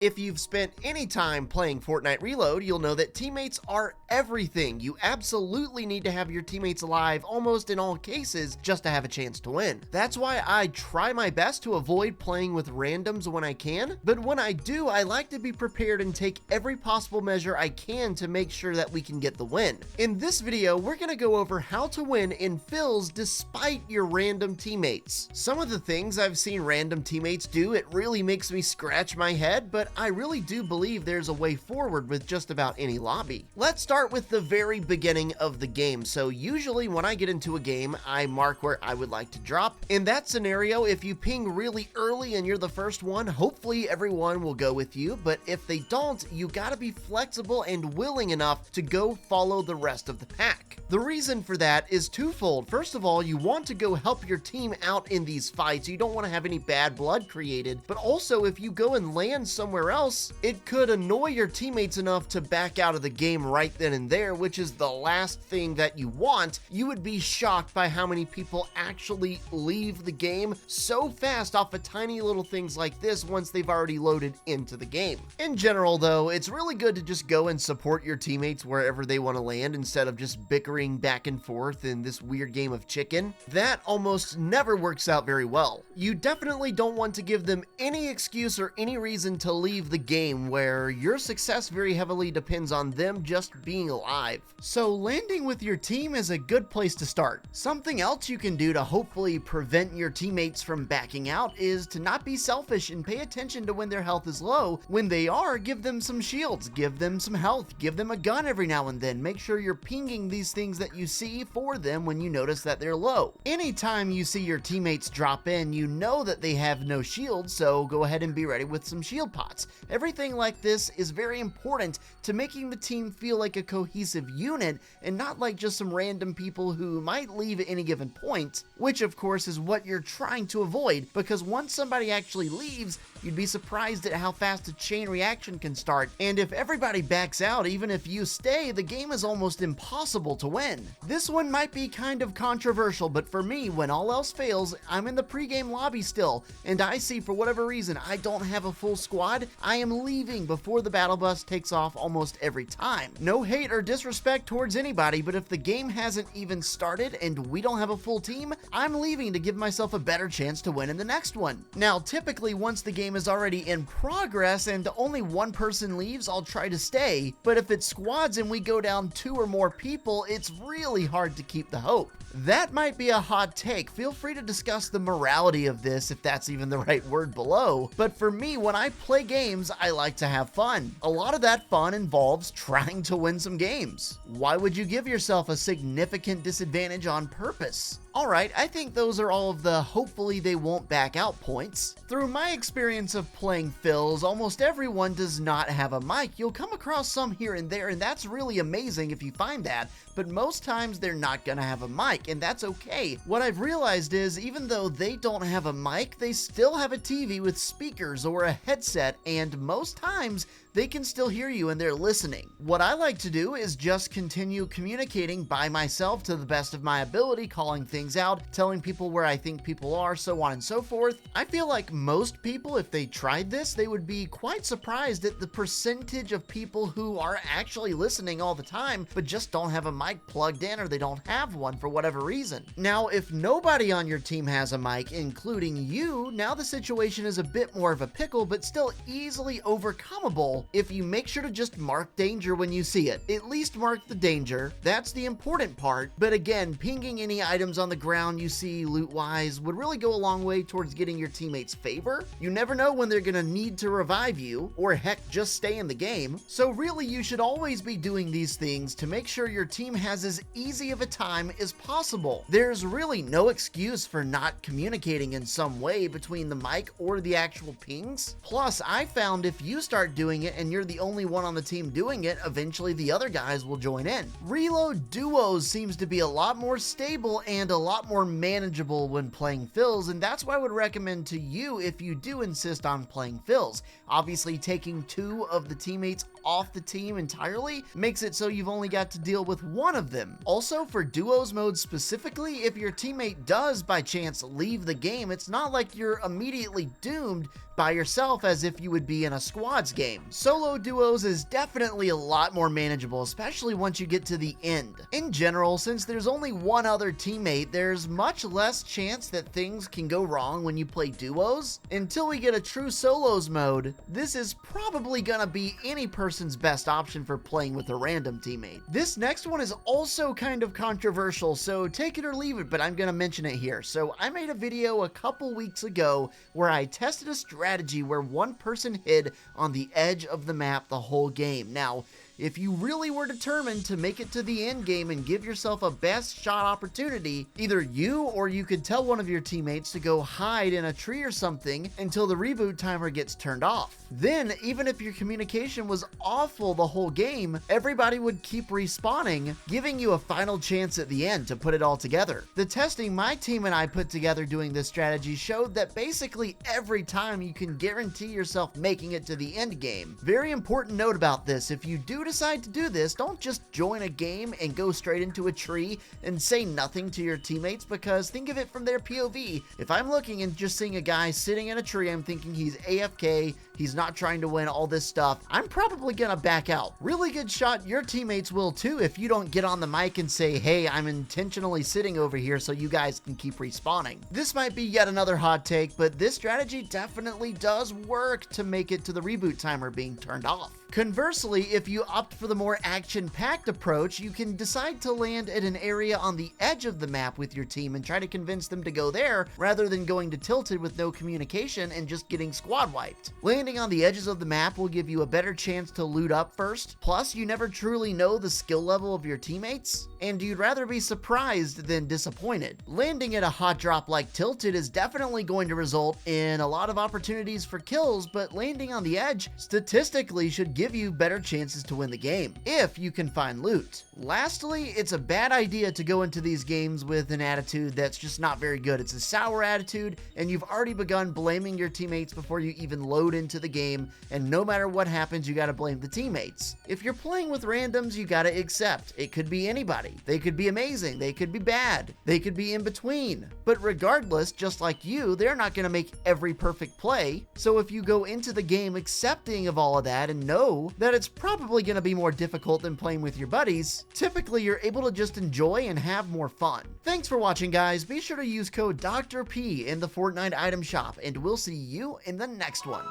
If you've spent any time playing Fortnite Reload, you'll know that teammates are everything. You absolutely need to have your teammates alive almost in all cases just to have a chance to win. That's why I try my best to avoid playing with randoms when I can, but when I do, I like to be prepared and take every possible measure I can to make sure that we can get the win. In this video, we're going to go over how to win in fills despite your random teammates. Some of the things I've seen random teammates do, it really makes me scratch my head, but I really do believe there's a way forward with just about any lobby. Let's start with the very beginning of the game. So usually when I get into a game, I mark where I would like to drop. In that scenario, if you ping really early and you're the first one, hopefully everyone will go with you, but if they don't, you gotta be flexible and willing enough to go follow the rest of the pack. The reason for that is twofold. First of all, you want to go help your team out in these fights. You don't want to have any bad blood created, but also if you go and land somewhere else, it could annoy your teammates enough to back out of the game right then and there, which is the last thing that you want. You would be shocked by how many people actually leave the game so fast off of tiny little things like this once they've already loaded into the game. In general though, it's really good to just go and support your teammates wherever they want to land instead of just bickering back and forth in this weird game of chicken. That almost never works out very well. You definitely don't want to give them any excuse or any reason to leave the game where your success very heavily depends on them just being alive. So landing with your team is a good place to start. Something else you can do to hopefully prevent your teammates from backing out is to not be selfish and pay attention to when their health is low. When they are, give them some shields, give them some health, give them a gun every now and then. Make sure you're pinging these things that you see for them when you notice that they're low. Anytime you see your teammates drop in, you know that they have no shield, so go ahead and be ready with some shield pots. Everything like this is very important to making the team feel like a cohesive unit and not like just some random people who might leave at any given point, which of course is what you're trying to avoid, because once somebody actually leaves, you'd be surprised at how fast a chain reaction can start, and if everybody backs out, even if you stay, the game is almost impossible to win. This one might be kind of controversial, but for me, when all else fails, I'm in the pregame lobby still, and I see for whatever reason I don't have a full squad, I am leaving before the battle bus takes off almost every time. No hate or disrespect towards anybody, but if the game hasn't even started and we don't have a full team, I'm leaving to give myself a better chance to win in the next one. Now, typically once the game is already in progress and only one person leaves, I'll try to stay, but if it's squads and we go down 2 or more people, it's really hard to keep the hope. That might be a hot take. Feel free to discuss the morality of this if that's even the right word below, but for me, when I play games, I like to have fun. A lot of that fun involves trying to win some games. Why would you give yourself a significant disadvantage on purpose? Alright, I think those are all of the hopefully they won't back out points. Through my experience of playing fills, almost everyone does not have a mic. You'll come across some here and there, and that's really amazing if you find that, but most times they're not gonna have a mic, and that's okay. What I've realized is, even though they don't have a mic, they still have a TV with speakers or a headset, and most times they can still hear you and they're listening. What I like to do is just continue communicating by myself to the best of my ability, calling things out, telling people where I think people are, so on and so forth. I feel like most people, if they tried this, they would be quite surprised at the percentage of people who are actually listening all the time, but just don't have a mic plugged in or they don't have one for whatever reason. Now, if nobody on your team has a mic, including you, now the situation is a bit more of a pickle, but still easily overcomeable if you make sure to just mark danger when you see it. At least mark the danger. That's the important part. But again, pinging any items on the ground you see loot-wise would really go a long way towards getting your teammates' favor. You never know when they're gonna need to revive you, or heck, just stay in the game. So really, you should always be doing these things to make sure your team has as easy of a time as possible. There's really no excuse for not communicating in some way between the mic or the actual pings. Plus, I found if you start doing it and you're the only one on the team doing it, eventually the other guys will join in. Reload duos seems to be a lot more stable and a lot more manageable when playing fills, and that's what I would recommend to you if you do insist on playing fills. Obviously, taking 2 of the teammates off the team entirely makes it so you've only got to deal with one of them. Also, for duos mode specifically, if your teammate does by chance leave the game, it's not like you're immediately doomed by yourself as if you would be in a squads game. Solo duos is definitely a lot more manageable, especially once you get to the end. In general, since there's only one other teammate, there's much less chance that things can go wrong when you play duos. Until we get a true solos mode, this is probably gonna be any person's best option for playing with a random teammate. This next one is also kind of controversial, so take it or leave it, but I'm gonna mention it here. So I made a video a couple weeks ago where I tested a strategy where one person hid on the edge of the map the whole game. Now, if you really were determined to make it to the end game and give yourself a best shot opportunity, either you or you could tell one of your teammates to go hide in a tree or something until the reboot timer gets turned off. Then, even if your communication was awful the whole game, everybody would keep respawning, giving you a final chance at the end to put it all together. The testing my team and I put together doing this strategy showed that basically every time you can guarantee yourself making it to the end game. Very important note about this: if you do decide to do this, don't just join a game and go straight into a tree and say nothing to your teammates, because think of it from their POV. If I'm looking and just seeing a guy sitting in a tree, I'm thinking he's AFK, he's not trying to win, all this stuff, I'm probably gonna back out. Really good shot your teammates will too if you don't get on the mic and say, hey, I'm intentionally sitting over here so you guys can keep respawning. This might be yet another hot take, but this strategy definitely does work to make it to the reboot timer being turned off. Conversely, if you opt for the more action-packed approach, you can decide to land at an area on the edge of the map with your team and try to convince them to go there rather than going to Tilted with no communication and just getting squad wiped. Landing on the edges of the map will give you a better chance to loot up first, plus you never truly know the skill level of your teammates, and you'd rather be surprised than disappointed. Landing at a hot drop like Tilted is definitely going to result in a lot of opportunities for kills, but landing on the edge statistically should give you better chances to win the game, if you can find loot. Lastly, it's a bad idea to go into these games with an attitude that's just not very good. It's a sour attitude, and you've already begun blaming your teammates before you even load into the game, and no matter what happens, you gotta blame the teammates. If you're playing with randoms, you gotta accept. It could be anybody. They could be amazing, they could be bad, they could be in between. But regardless, just like you, they're not gonna make every perfect play, so if you go into the game accepting of all of that and know that it's probably going to be more difficult than playing with your buddies, typically you're able to just enjoy and have more fun. Thanks for watching, guys. Be sure to use code Dr. P in the Fortnite item shop, and we'll see you in the next one.